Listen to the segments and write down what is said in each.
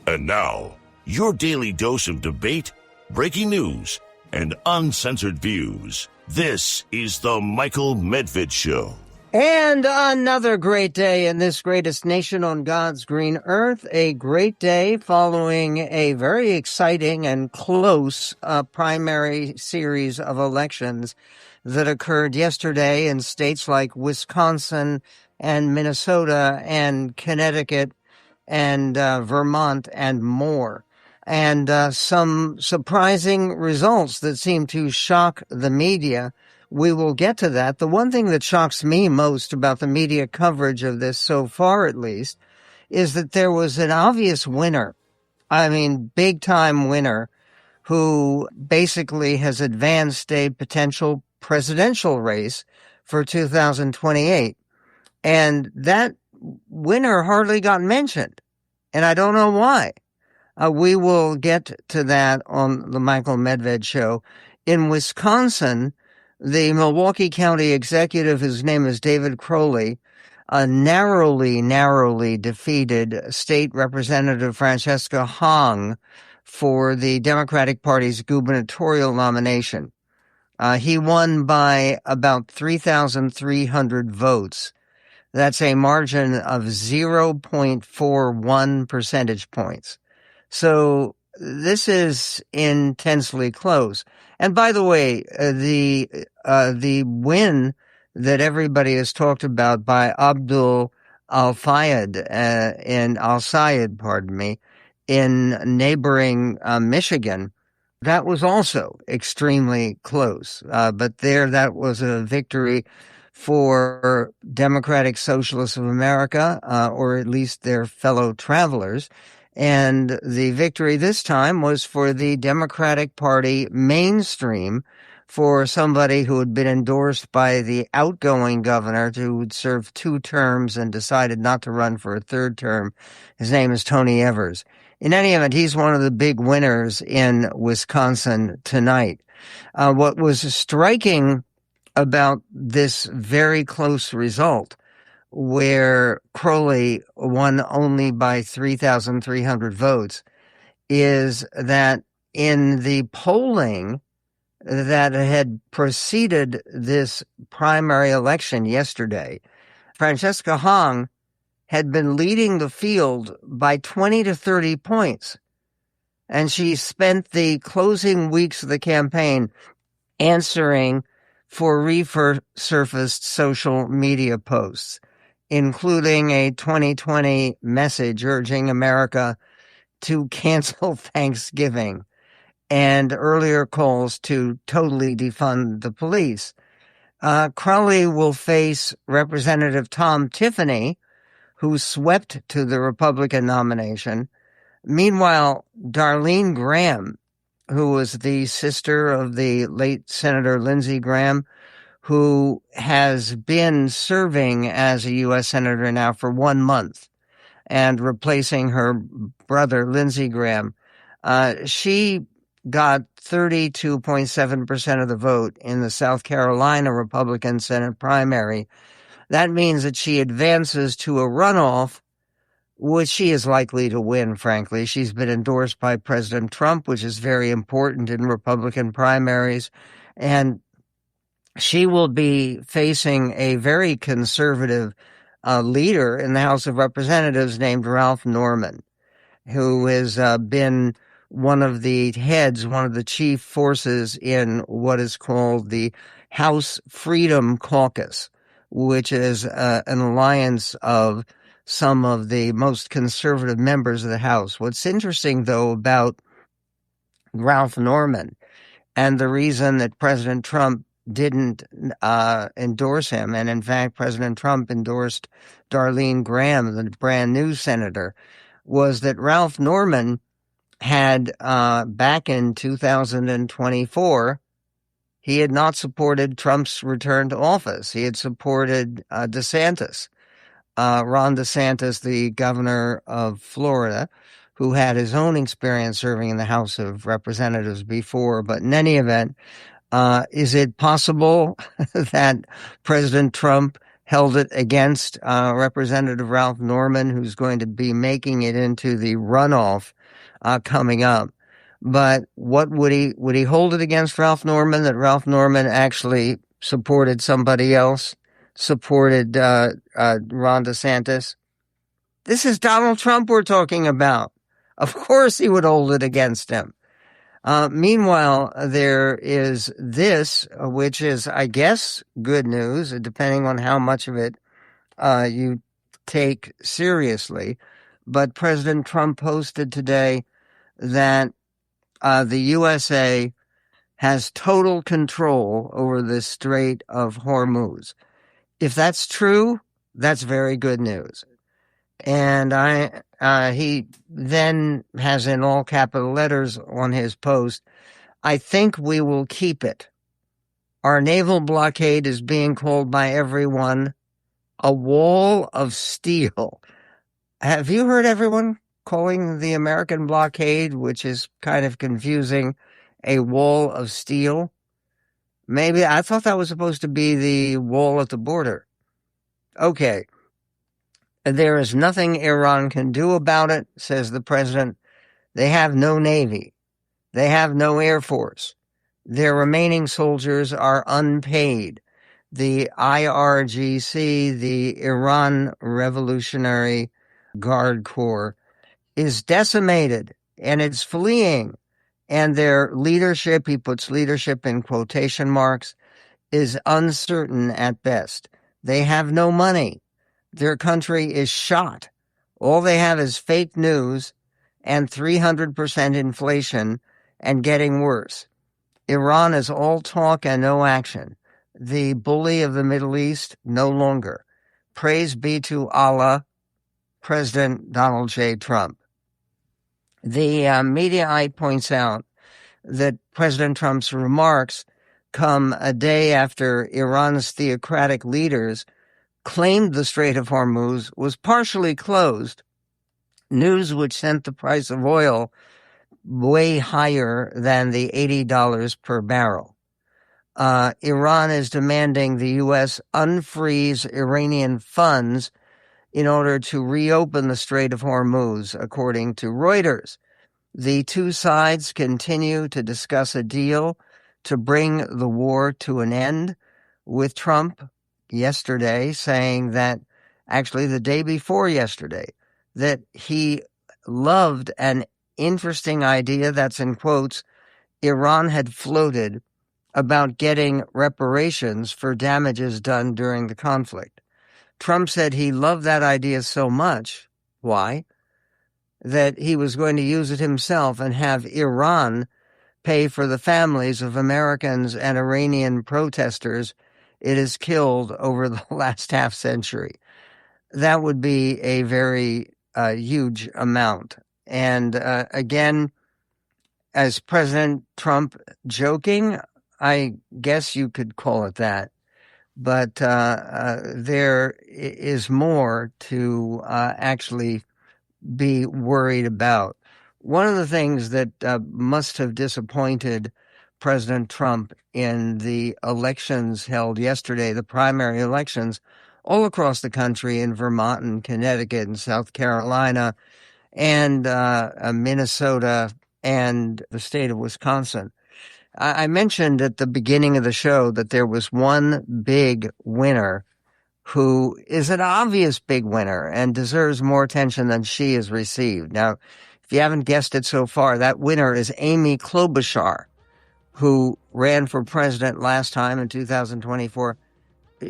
And now, your daily dose of debate, breaking news, and uncensored views. This is the Michael Medved Show. And another great day in this greatest nation on God's green earth. A great day following a very exciting and close primary series of elections that occurred yesterday in states like Wisconsin and Minnesota and Connecticut and Vermont and more. And some surprising results that seem to shock the media. We will get to that. The one thing that shocks me most about the media coverage of this so far, at least, is that there was an obvious winner. I mean, big time winner who basically has advanced a potential presidential race for 2028. And that winner hardly got mentioned. And I don't know why. We will get to that on the Michael Medved Show. In Wisconsin, the Milwaukee County executive, whose name is David Crowley, narrowly defeated State Representative Francesca Hong for the Democratic Party's gubernatorial nomination. He won by about 3,300 votes. That's a margin of 0.41 percentage points. So this is intensely close. And by the way, the win that everybody has talked about by Abdul al-Sayed, in neighboring Michigan, that was also extremely close. But that was a victory for Democratic Socialists of America, or at least their fellow travelers. And the victory this time was for the Democratic Party mainstream, for somebody who had been endorsed by the outgoing governor who would serve 2 terms and decided not to run for a 3rd term. His name is Tony Evers. In any event, he's one of the big winners in Wisconsin tonight. What was striking about this very close result, where Crowley won only by 3,300 votes, is that in the polling that had preceded this primary election yesterday, Francesca Hong had been leading the field by 20 to 30 points. And she spent the closing weeks of the campaign answering for resurfaced social media posts, including a 2020 message urging America to cancel Thanksgiving and earlier calls to totally defund the police. Crowley will face Representative Tom Tiffany, who swept to the Republican nomination. Meanwhile, Darlene Graham, who was the sister of the late Senator Lindsey Graham, who has been serving as a U.S. Senator now for 1 month and replacing her brother, Lindsey Graham. She got 32.7% of the vote in the South Carolina Republican Senate primary. That means that she advances to a runoff, which she is likely to win, frankly. She's been endorsed by President Trump, which is very important in Republican primaries. And she will be facing a very conservative leader in the House of Representatives named Ralph Norman, who has been one of the chief forces in what is called the House Freedom Caucus, which is an alliance of some of the most conservative members of the House. What's interesting, though, about Ralph Norman, and the reason that President Trump didn't endorse him, and in fact President Trump endorsed Darlene Graham, the brand new senator, was that Ralph Norman had, back in 2024, he had not supported Trump's return to office. He had supported DeSantis. Ron DeSantis, the governor of Florida, who had his own experience serving in the House of Representatives before. But in any event, is it possible that President Trump held it against Representative Ralph Norman, who's going to be making it into the runoff coming up. But what would he hold it against Ralph Norman, that Ralph Norman actually supported somebody else, supported Ron DeSantis? This is Donald Trump we're talking about. Of course he would hold it against him. Meanwhile, there is this, which is, I guess, good news, depending on how much of it you take seriously. But President Trump posted today that the USA has total control over the Strait of Hormuz. If that's true, that's very good news. And he then has in all capital letters on his post, I think we will keep it. Our naval blockade is being called by everyone a wall of steel. Have you heard everyone calling the American blockade, which is kind of confusing, a wall of steel? Maybe I thought that was supposed to be the wall at the border. Okay. There is nothing Iran can do about it, says the president. They have no navy. They have no air force. Their remaining soldiers are unpaid. The IRGC, the Iran Revolutionary Guard Corps, is decimated and it's fleeing. And their leadership, he puts leadership in quotation marks, is uncertain at best. They have no money. Their country is shot. All they have is fake news and 300% inflation and getting worse. Iran is all talk and no action. The bully of the Middle East, no longer. Praise be to Allah, President Donald J. Trump. The Mediaite points out that President Trump's remarks come a day after Iran's theocratic leaders claimed the Strait of Hormuz was partially closed, news which sent the price of oil way higher than the $80 per barrel. Iran is demanding the U.S. unfreeze Iranian funds in order to reopen the Strait of Hormuz, according to Reuters. The two sides continue to discuss a deal to bring the war to an end, with Trump yesterday saying that, actually the day before yesterday, that he loved an interesting idea that's in quotes Iran had floated about getting reparations for damages done during the conflict. Trump said he loved that idea so much, why? That he was going to use it himself and have Iran pay for the families of Americans and Iranian protesters it has killed over the last half century. That would be a very huge amount. And again, as President Trump joking, I guess you could call it that. But there is more to actually be worried about. One of the things that must have disappointed President Trump in the elections held yesterday, the primary elections all across the country in Vermont and Connecticut and South Carolina and Minnesota and the state of Wisconsin. I mentioned at the beginning of the show that there was one big winner who is an obvious big winner and deserves more attention than she has received. Now, if you haven't guessed it so far, that winner is Amy Klobuchar, who ran for president last time in 2024.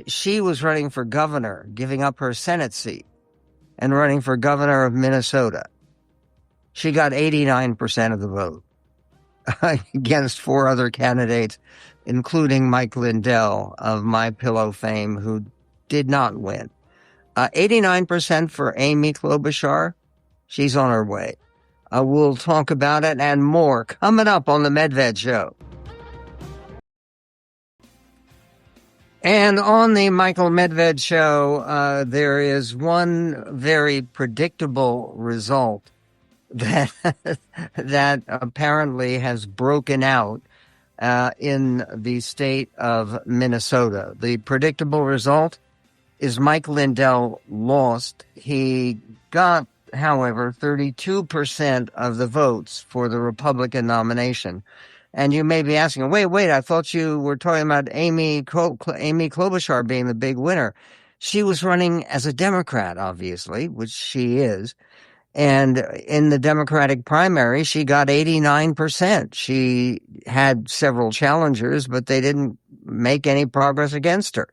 She was running for governor, giving up her Senate seat, and running for governor of Minnesota. She got 89% of the vote against four other candidates, including Mike Lindell of My Pillow fame, who did not win. 89% for Amy Klobuchar. She's on her way. We'll talk about it and more coming up on the Medved Show. And on the Michael Medved Show, there is one very predictable result that that apparently has broken out in the state of Minnesota. The predictable result, is Mike Lindell lost. He got, however, 32% of the votes for the Republican nomination. And you may be asking, wait, I thought you were talking about Amy Klobuchar being the big winner. She was running as a Democrat, obviously, which she is. And in the Democratic primary, she got 89%. She had several challengers, but they didn't make any progress against her.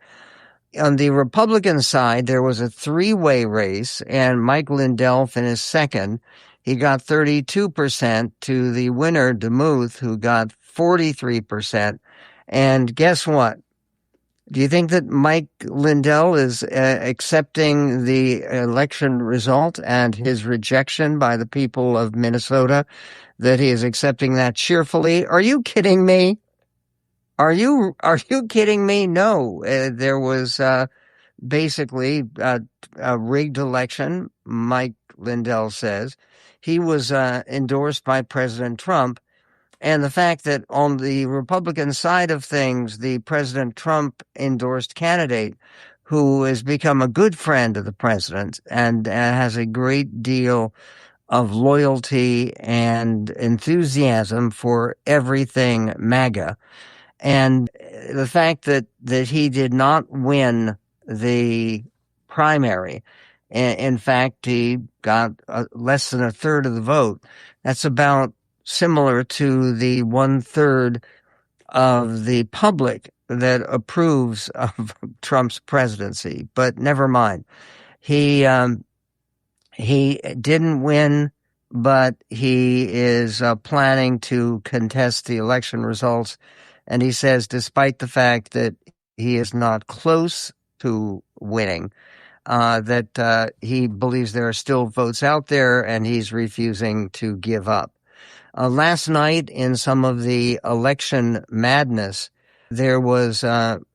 On the Republican side, there was a three-way race, and Mike Lindell finished second. He got 32% to the winner, DeMuth, who got 43%. And guess what? Do you think that Mike Lindell is accepting the election result and his rejection by the people of Minnesota, that he is accepting that cheerfully? Are you kidding me? Are you kidding me? No, there was basically a rigged election. Mike Lindell says he was endorsed by President Trump. And the fact that on the Republican side of things, the President Trump endorsed candidate who has become a good friend of the president and has a great deal of loyalty and enthusiasm for everything MAGA. And the fact that he did not win the primary, in fact, he got less than a third of the vote. That's about similar to the 1/3 of the public that approves of Trump's presidency. But never mind. He didn't win, but he is planning to contest the election results. And he says, despite the fact that he is not close to winning, that he believes there are still votes out there and he's refusing to give up. Last night, in some of the election madness, there was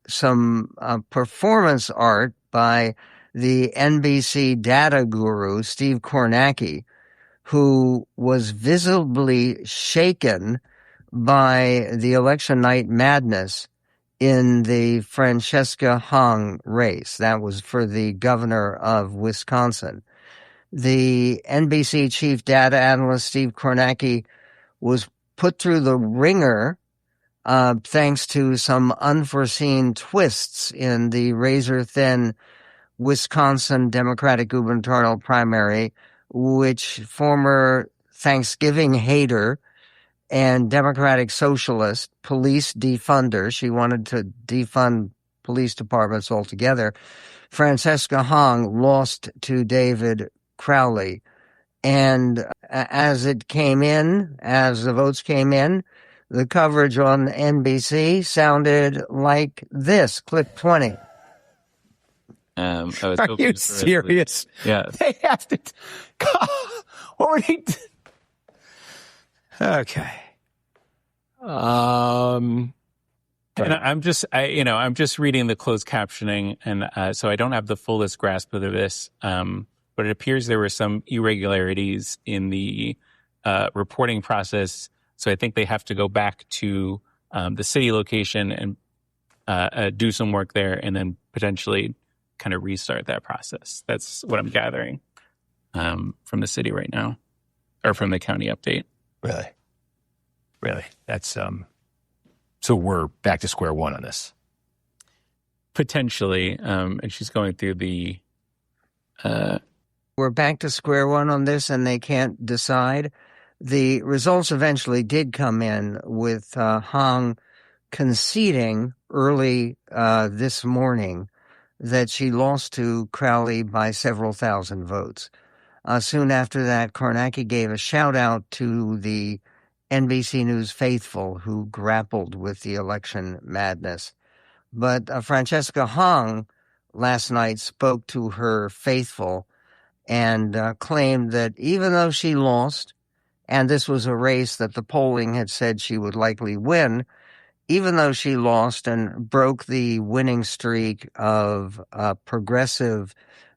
some performance art by the NBC data guru, Steve Kornacki, who was visibly shaken by the election night madness in the Francesca Hong race. That was for the governor of Wisconsin. The NBC chief data analyst, Steve Kornacki, was put through the ringer thanks to some unforeseen twists in the razor-thin Wisconsin Democratic gubernatorial primary, which former Thanksgiving hater and Democratic socialist, police defunder — she wanted to defund police departments altogether — Francesca Hong lost to David Crowley. And as the votes came in, the coverage on NBC sounded like this. Clip 20. Are you serious? Yeah. They have to. What were they? Okay. And I'm just reading the closed captioning, and so I don't have the fullest grasp of this. But it appears there were some irregularities in the reporting process. So I think they have to go back to the city location and do some work there, and then potentially kind of restart that process. That's what I'm gathering from the city right now, or from the county update. Really? That's so we're back to square one on this. Potentially, and she's going through the. We're back to square one on this, and they can't decide. The results eventually did come in, with Hong conceding early this morning that she lost to Crowley by several thousand votes. Soon after that, Kornacki gave a shout-out to the NBC News faithful who grappled with the election madness. But Francesca Hong last night spoke to her faithful and claimed that even though she lost, and this was a race that the polling had said she would likely win, even though she lost and broke the winning streak of progressive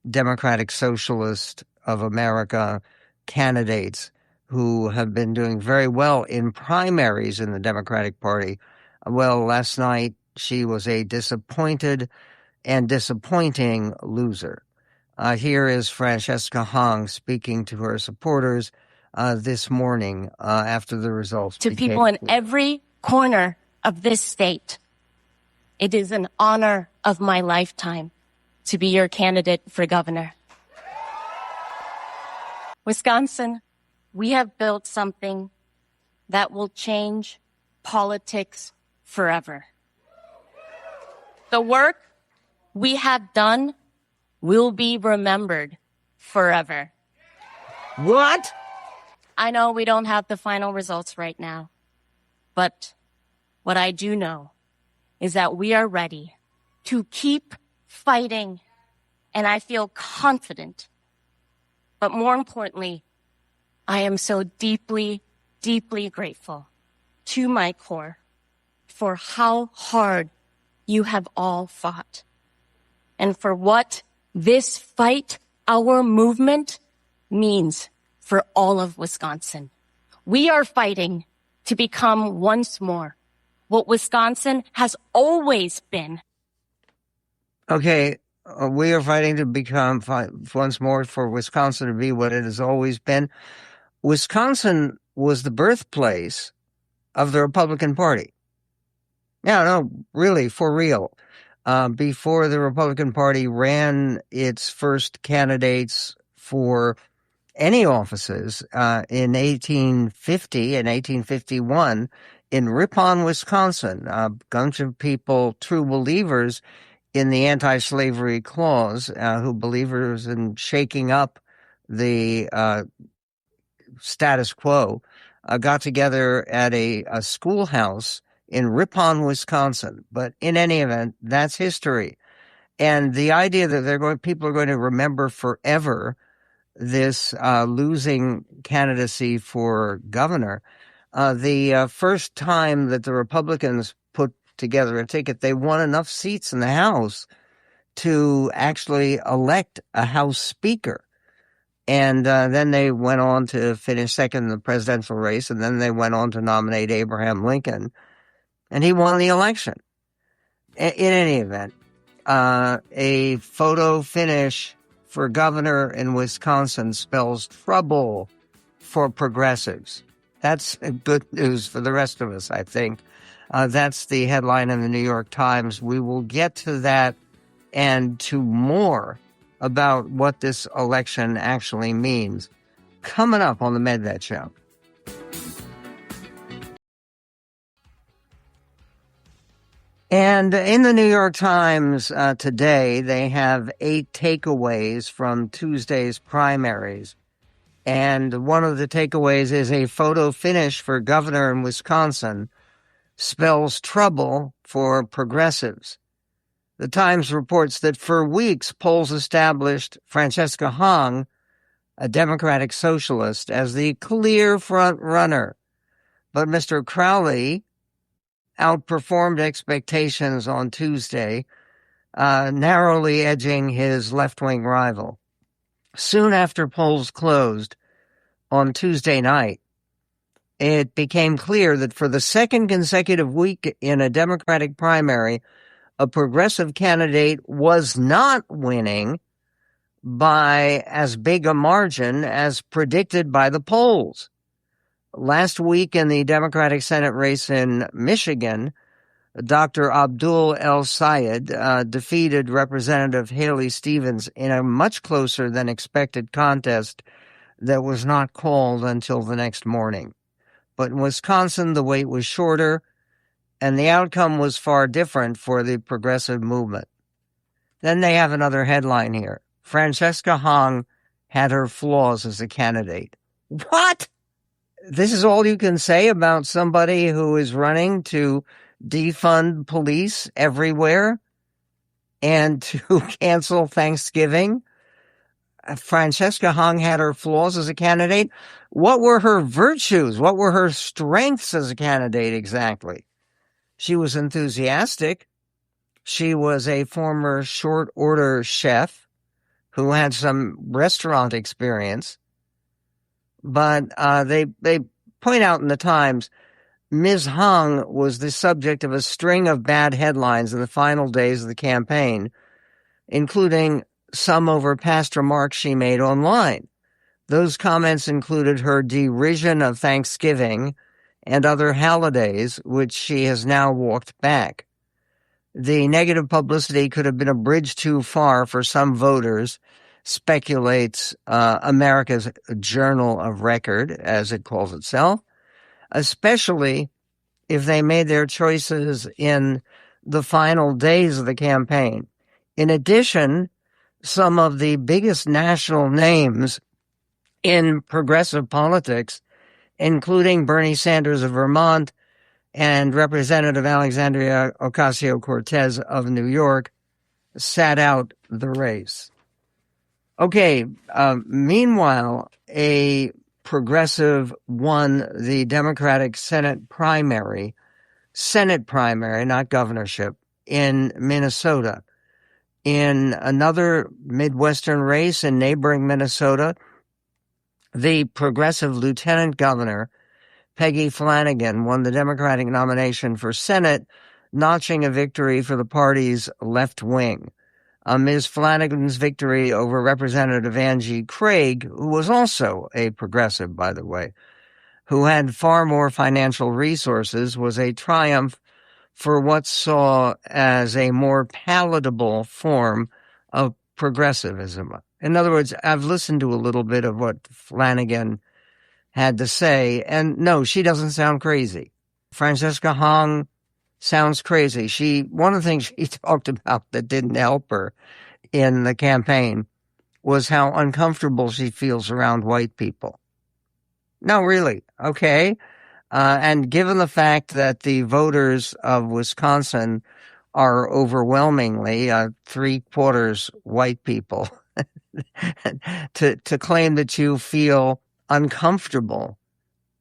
Democratic Socialist of America candidates who have been doing very well in primaries in the Democratic Party, well, last night she was a disappointed and disappointing loser. Here is Francesca Hong speaking to her supporters this morning after the results to became people in clear. every corner of this state. It is an honor of my lifetime to be your candidate for governor. Wisconsin, we have built something that will change politics forever. The work we have done will be remembered forever. What? I know we don't have the final results right now, but what I do know is that we are ready to keep fighting, and I feel confident. But more importantly, I am so deeply, deeply grateful to my core for how hard you have all fought and for what this fight, our movement, means for all of Wisconsin. We are fighting to become once more what Wisconsin has always been. Okay, we are fighting to become once more for Wisconsin to be what it has always been. Wisconsin was the birthplace of the Republican Party. No, really, for real. Before the Republican Party ran its first candidates for any offices in 1850 and 1851 in Ripon, Wisconsin, a bunch of people, true believers in the anti-slavery clause, who believers in shaking up the status quo, got together at a schoolhouse in Ripon, Wisconsin. But in any event, that's history. And the idea that people are going to remember forever this losing candidacy for governor. The first time that the Republicans put together a ticket, they won enough seats in the House to actually elect a House Speaker. And then they went on to finish second in the presidential race, and then they went on to nominate Abraham Lincoln, and he won the election. In any event, a photo finish for governor in Wisconsin spells trouble for progressives. That's good news for the rest of us, I think. That's the headline in the New York Times. We will get to that and to more about what this election actually means coming up on the MedVet Show. And in the New York Times today, they have 8 takeaways from Tuesday's primaries. And one of the takeaways is a photo finish for governor in Wisconsin spells trouble for progressives. The Times reports that for weeks, polls established Francesca Hong, a Democratic socialist, as the clear front runner. But Mr. Crowley outperformed expectations on Tuesday, narrowly edging his left-wing rival. Soon after polls closed on Tuesday night, it became clear that for the second consecutive week in a Democratic primary, a progressive candidate was not winning by as big a margin as predicted by the polls. Last week in the Democratic Senate race in Michigan, Dr. Abdul El Sayed defeated Representative Haley Stevens in a much closer than expected contest that was not called until the next morning. But in Wisconsin, the wait was shorter, and the outcome was far different for the progressive movement. Then they have another headline here. Francesca Hong had her flaws as a candidate. What? This is all you can say about somebody who is running to defund police everywhere and to cancel Thanksgiving? Francesca Hong had her flaws as a candidate. What were her virtues? What were her strengths as a candidate exactly? She was enthusiastic. She was a former short order chef who had some restaurant experience. But they point out in the Times, Ms. Hong was the subject of a string of bad headlines in the final days of the campaign including some over past remarks she made online. Those comments included her derision of Thanksgiving and other holidays, which she has now walked back. The negative publicity could have been a bridge too far for some voters, speculates America's Journal of Record, as it calls itself, especially if they made their choices in the final days of the campaign. In addition, some of the biggest national names in progressive politics, including Bernie Sanders of Vermont and Representative Alexandria Ocasio-Cortez of New York, sat out the race. Okay, meanwhile, a progressive won the Democratic Senate primary, not governorship, in Minnesota. In another Midwestern race in neighboring Minnesota, the progressive lieutenant governor, Peggy Flanagan, won the Democratic nomination for Senate, notching a victory for the party's left wing. Ms. Flanagan's victory over Representative Angie Craig, who was also a progressive, by the way, who had far more financial resources, was a triumph for what saw as a more palatable form of progressivism. In other words, I've listened to a little bit of what Flanagan had to say, and no, she doesn't sound crazy. Francesca Hong sounds crazy. One of the things she talked about that didn't help her in the campaign was how uncomfortable she feels around white people. No, really. Okay. And given the fact that the voters of Wisconsin are overwhelmingly 3/4 white people, to claim that you feel uncomfortable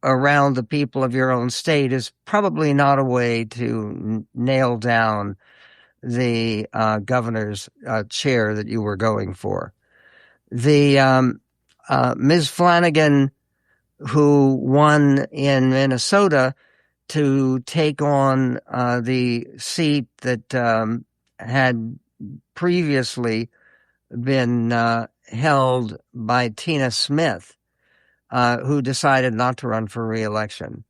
around the people of your own state is probably not a way to nail down the governor's chair that you were going for. The Ms. Flanagan, who won in Minnesota to take on the seat that had previously been held by Tina Smith, who decided not to run for re-election.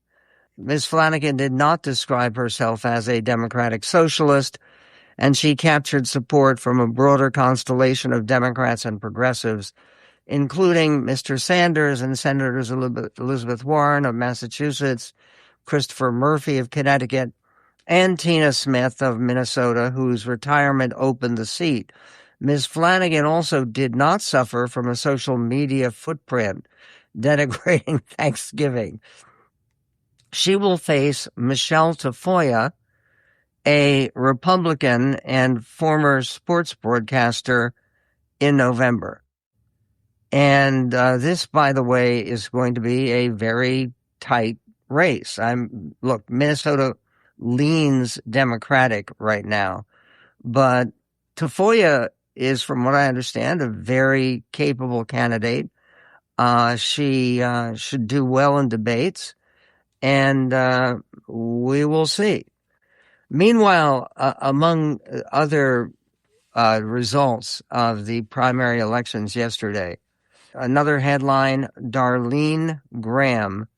Ms. Flanagan did not describe herself as a democratic socialist, and she captured support from a broader constellation of Democrats and progressives, including Mr. Sanders and Senators Elizabeth Warren of Massachusetts, Christopher Murphy of Connecticut, and Tina Smith of Minnesota, whose retirement opened the seat. Ms. Flanagan also did not suffer from a social media footprint denigrating Thanksgiving. She will face Michelle Tafoya, a Republican and former sports broadcaster, in November. And this, by the way, is going to be a very tight race. Look, Minnesota leans Democratic right now, but Tafoya is, from what I understand, a very capable candidate. She should do well in debates, and we will see. Meanwhile, among other results of the primary elections yesterday, another headline: Darlene Graham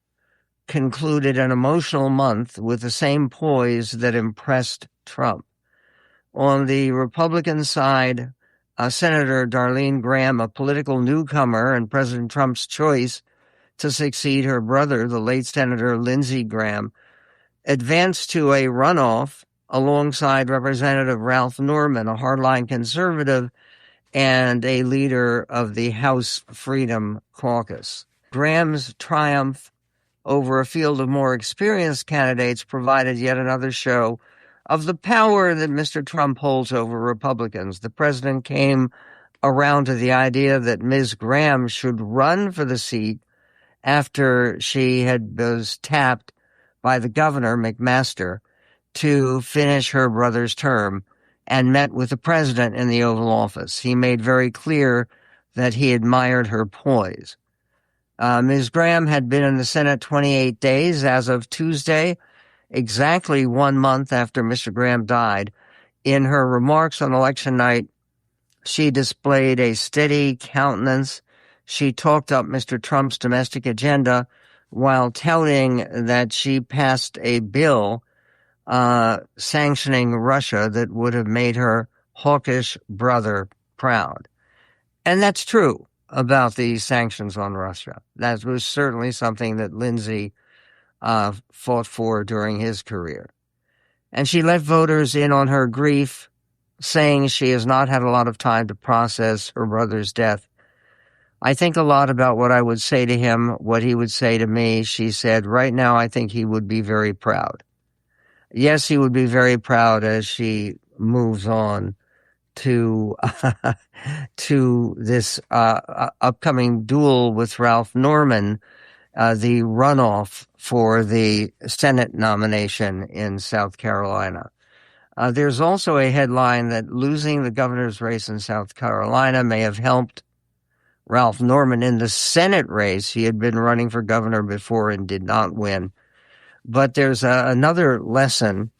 concluded an emotional month with the same poise that impressed Trump. On the Republican side, Senator Darlene Graham, a political newcomer and President Trump's choice to succeed her brother, the late Senator Lindsey Graham, advanced to a runoff alongside Representative Ralph Norman, a hardline conservative and a leader of the House Freedom Caucus. Graham's triumph over a field of more experienced candidates provided yet another show of the power that Mr. Trump holds over Republicans. The president came around to the idea that Ms. Graham should run for the seat after she was tapped by the governor, McMaster, to finish her brother's term, and met with the president in the Oval Office. He made very clear that he admired her poise. Ms. Graham had been in the Senate 28 days as of Tuesday, exactly 1 month after Mr. Graham died. In her remarks on election night, She displayed a steady countenance. She talked up Mr. Trump's domestic agenda while telling that she passed a bill sanctioning Russia that would have made her hawkish brother proud. And that's true about the sanctions on Russia. That was certainly something that Lindsey fought for during his career. And she let voters in on her grief, saying she has not had a lot of time to process her brother's death. I think a lot about what I would say to him, what he would say to me. She said, right now I think he would be very proud. Yes, he would be very proud as she moves on to to this upcoming duel with Ralph Norman, the runoff for the Senate nomination in South Carolina. There's also a headline that losing the governor's race in South Carolina may have helped Ralph Norman in the Senate race. He had been running for governor before and did not win. But there's another lesson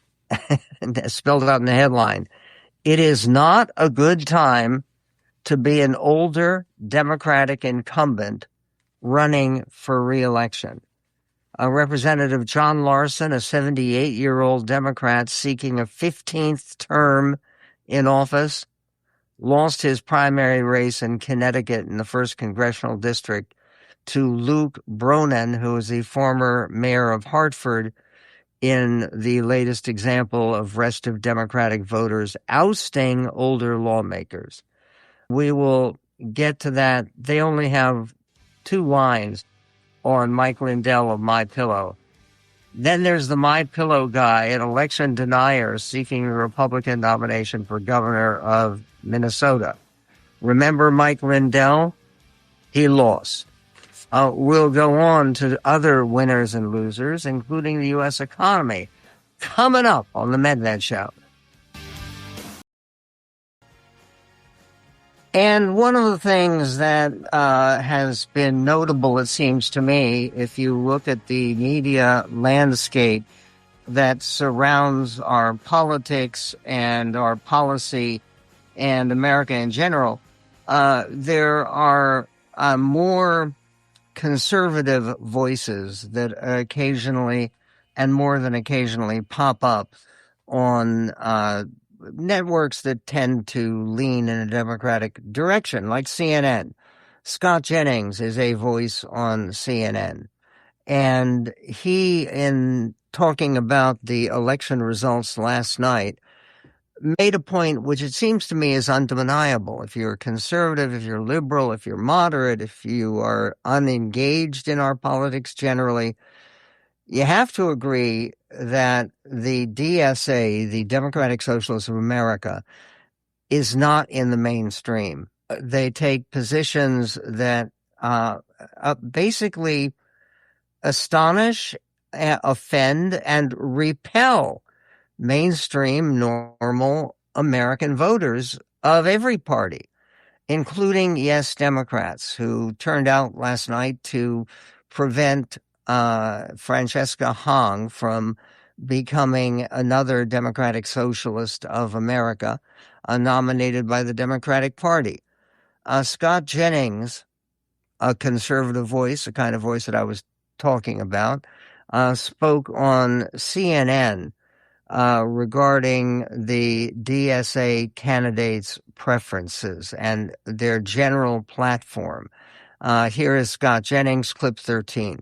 spelled out in the headline. It is not a good time to be an older Democratic incumbent running for re-election. Representative John Larson, a 78-year-old Democrat seeking a 15th term in office, lost his primary race in Connecticut in the 1st Congressional District to Luke Bronin, who is the former mayor of Hartford, in the latest example of restive Democratic voters ousting older lawmakers. We will get to that. They only have 2 lines on Mike Lindell of MyPillow. Then there's the MyPillow guy, an election denier seeking the Republican nomination for governor of Minnesota. Remember Mike Lindell? He lost. We'll go on to other winners and losers, including the U.S. economy, coming up on the MedVed Show. And one of the things that has been notable, it seems to me, if you look at the media landscape that surrounds our politics and our policy and America in general, there are more conservative voices that occasionally, and more than occasionally, pop up on networks that tend to lean in a Democratic direction, like CNN. Scott Jennings is a voice on CNN. And he, in talking about the election results last night, made a point which it seems to me is undeniable. If you're conservative, if you're liberal, if you're moderate, if you are unengaged in our politics generally, you have to agree that the DSA, the Democratic Socialists of America, is not in the mainstream. They take positions that basically astonish, offend, and repel mainstream, normal American voters of every party, including, yes, Democrats, who turned out last night to prevent Francesca Hong from becoming another Democratic Socialist of America, nominated by the Democratic Party. Scott Jennings, a conservative voice, the kind of voice that I was talking about, spoke on CNN regarding the DSA candidates' preferences and their general platform. Here is Scott Jennings, clip 13.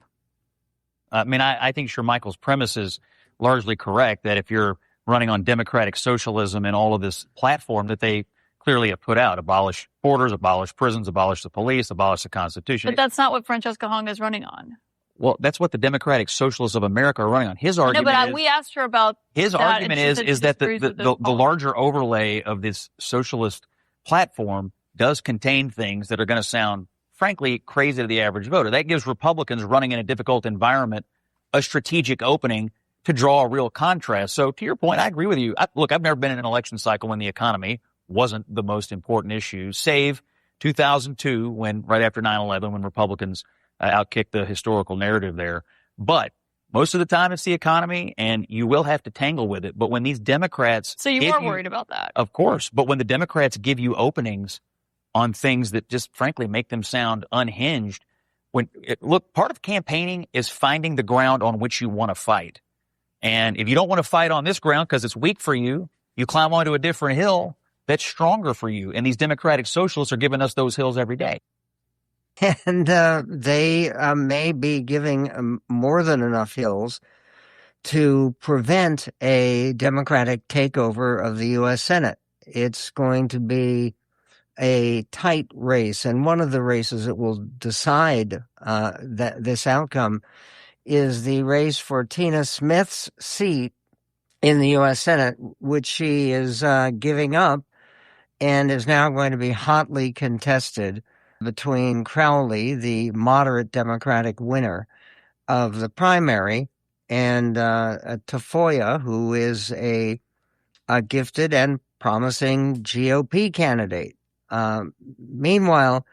I mean, I think sure Michael's premise is largely correct, that if you're running on democratic socialism and all of this platform that they clearly have put out, abolish borders, abolish prisons, abolish the police, abolish the Constitution. But that's not what Francesca Hong is running on. Well, that's what the Democratic Socialists of America are running on. His argument we asked her about his argument is that the larger overlay of this socialist platform does contain things that are going to sound, frankly, crazy to the average voter. That gives Republicans running in a difficult environment a strategic opening to draw a real contrast. So to your point, I agree with you. Look, I've never been in an election cycle when the economy wasn't the most important issue, save 2002, when right after 9/11, when Republicans outkicked the historical narrative there. But Most of the time it's the economy, and you will have to tangle with it. But when these Democrats... So you are worried about that? Of course. But when the Democrats give you openings on things that just frankly make them sound unhinged, look, part of campaigning is finding the ground on which you want to fight. And if you don't want to fight on this ground because it's weak for you, you climb onto a different hill that's stronger for you. And these Democratic socialists are giving us those hills every day. And they may be giving more than enough hills to prevent a Democratic takeover of the U.S. Senate. It's going to be a tight race, and one of the races that will decide this outcome is the race for Tina Smith's seat in the U.S. Senate, which she is giving up and is now going to be hotly contested between Crowley, the moderate Democratic winner of the primary, and Tafoya, who is a gifted and promising GOP candidate. Meanwhile,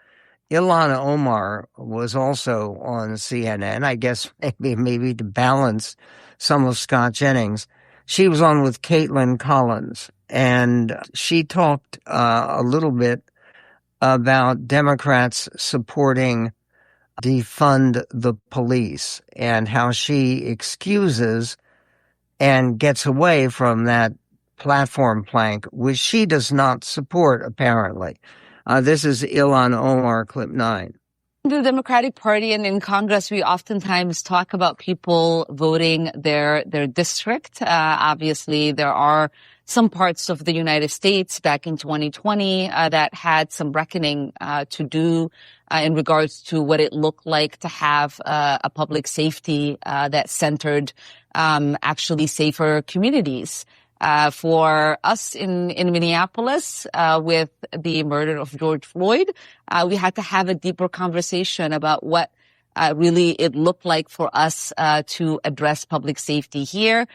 Ilhan Omar was also on CNN, I guess maybe to balance some of Scott Jennings. She was on with Caitlin Collins, and she talked a little bit about Democrats supporting defund the police and how she excuses and gets away from that platform plank, which she does not support, apparently. This is Ilhan Omar, clip 9. The Democratic Party and in Congress, we oftentimes talk about people voting their district. Obviously, there are some parts of the United States back in 2020 that had some reckoning to do in regards to what it looked like to have a public safety that centered actually safer communities. For us in Minneapolis, with the murder of George Floyd, we had to have a deeper conversation about what really it looked like for us to address public safety here.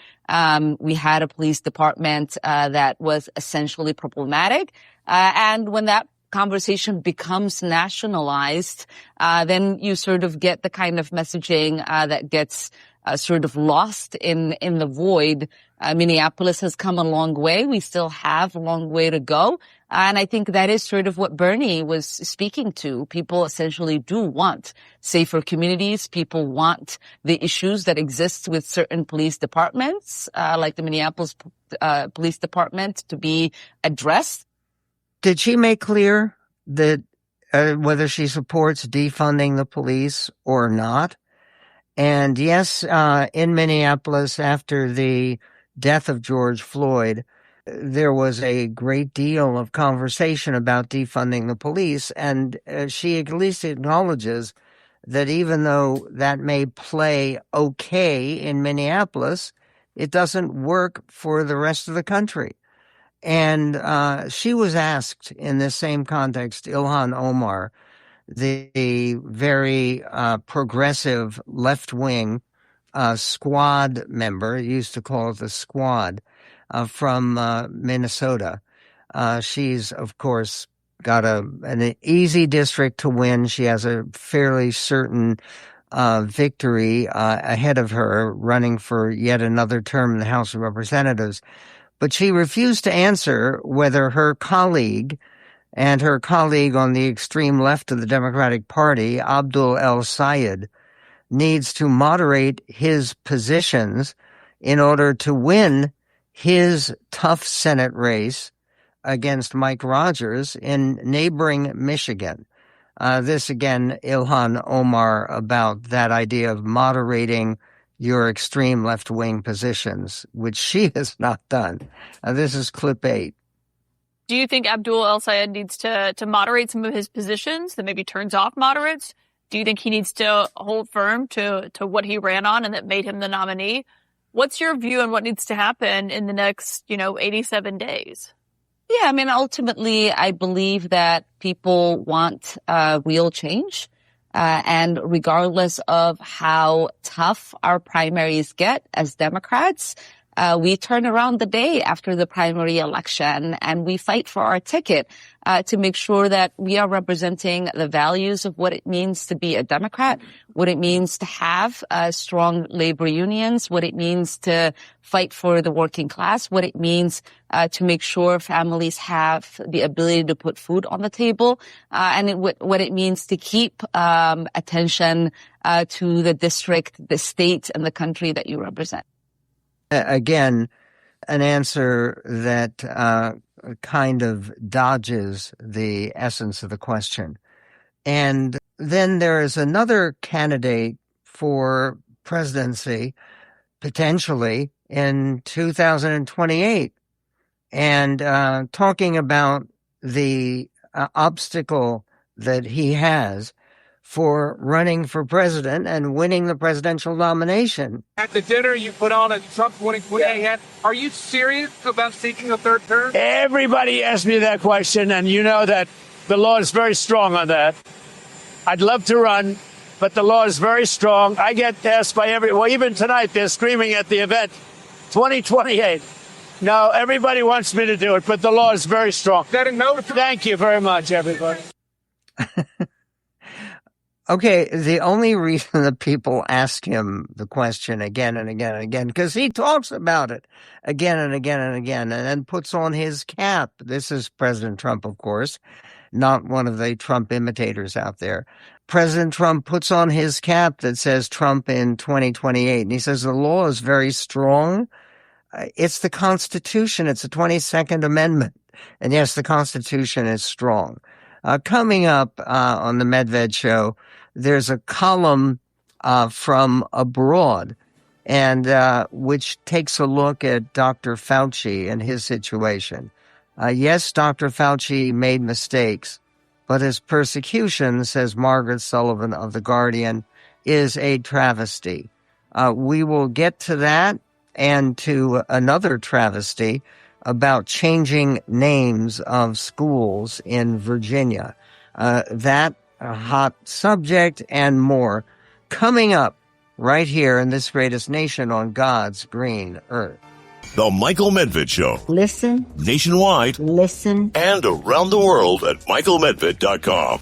We had a police department that was essentially problematic, and when that conversation becomes nationalized, then you sort of get the kind of messaging that gets sort of lost in the void. Minneapolis has come a long way. We still have a long way to go. And I think that is sort of what Bernie was speaking to. People essentially do want safer communities. People want the issues that exist with certain police departments, like the Minneapolis Police Department, to be addressed. Did she make clear that whether she supports defunding the police or not? And yes, in Minneapolis, after the death of George Floyd, there was a great deal of conversation about defunding the police, and she at least acknowledges that even though that may play okay in Minneapolis, it doesn't work for the rest of the country. And she was asked in this same context, Ilhan Omar, the very progressive left-wing squad member, used to call it the squad, from Minnesota. She's, of course, got an easy district to win. She has a fairly certain victory ahead of her, running for yet another term in the House of Representatives. But she refused to answer whether her colleague and her colleague on the extreme left of the Democratic Party, Abdul El-Sayed, needs to moderate his positions in order to win his tough Senate race against Mike Rogers in neighboring Michigan. This again, Ilhan Omar, about that idea of moderating your extreme left-wing positions, which she has not done. This is clip 8. Do you think Abdul El-Sayed needs to moderate some of his positions, that maybe turns off moderates? Do you think he needs to hold firm to what he ran on and that made him the nominee? What's your view on what needs to happen in the next, 87 days? Yeah, I mean, ultimately, I believe that people want real change. And regardless of how tough our primaries get as Democrats, we turn around the day after the primary election and we fight for our ticket to make sure that we are representing the values of what it means to be a Democrat, what it means to have strong labor unions, what it means to fight for the working class, what it means to make sure families have the ability to put food on the table, and what it means to keep attention to the district, the state, and the country that you represent. Again, an answer that kind of dodges the essence of the question. And then there is another candidate for presidency, potentially in 2028, and talking about the obstacle that he has for running for president and winning the presidential nomination. At the dinner you put on a Trump winning hat, are you serious about seeking a third term? Everybody asked me that question, and you know that the law is very strong on that. I'd love to run, but the law is very strong. I get asked by well, even tonight they're screaming at the event, 2028. No, everybody wants me to do it, but the law is very strong. That a no? Thank you very much, everybody. Okay, the only reason that people ask him the question again and again and again, because he talks about it again and again and again, and then puts on his cap. This is President Trump, of course, not one of the Trump imitators out there. President Trump puts on his cap that says Trump in 2028, and he says the law is very strong. It's the Constitution. It's the 22nd Amendment. And yes, the Constitution is strong. Coming up on the Medved Show, there's a column from abroad, and which takes a look at Dr. Fauci and his situation. Yes, Dr. Fauci made mistakes, but his persecution, says Margaret Sullivan of The Guardian, is a travesty. We will get to that and to another travesty about changing names of schools in Virginia. That a hot subject and more coming up right here in this greatest nation on God's green earth. The Michael Medved Show. Listen. Nationwide. Listen. And around the world at michaelmedved.com.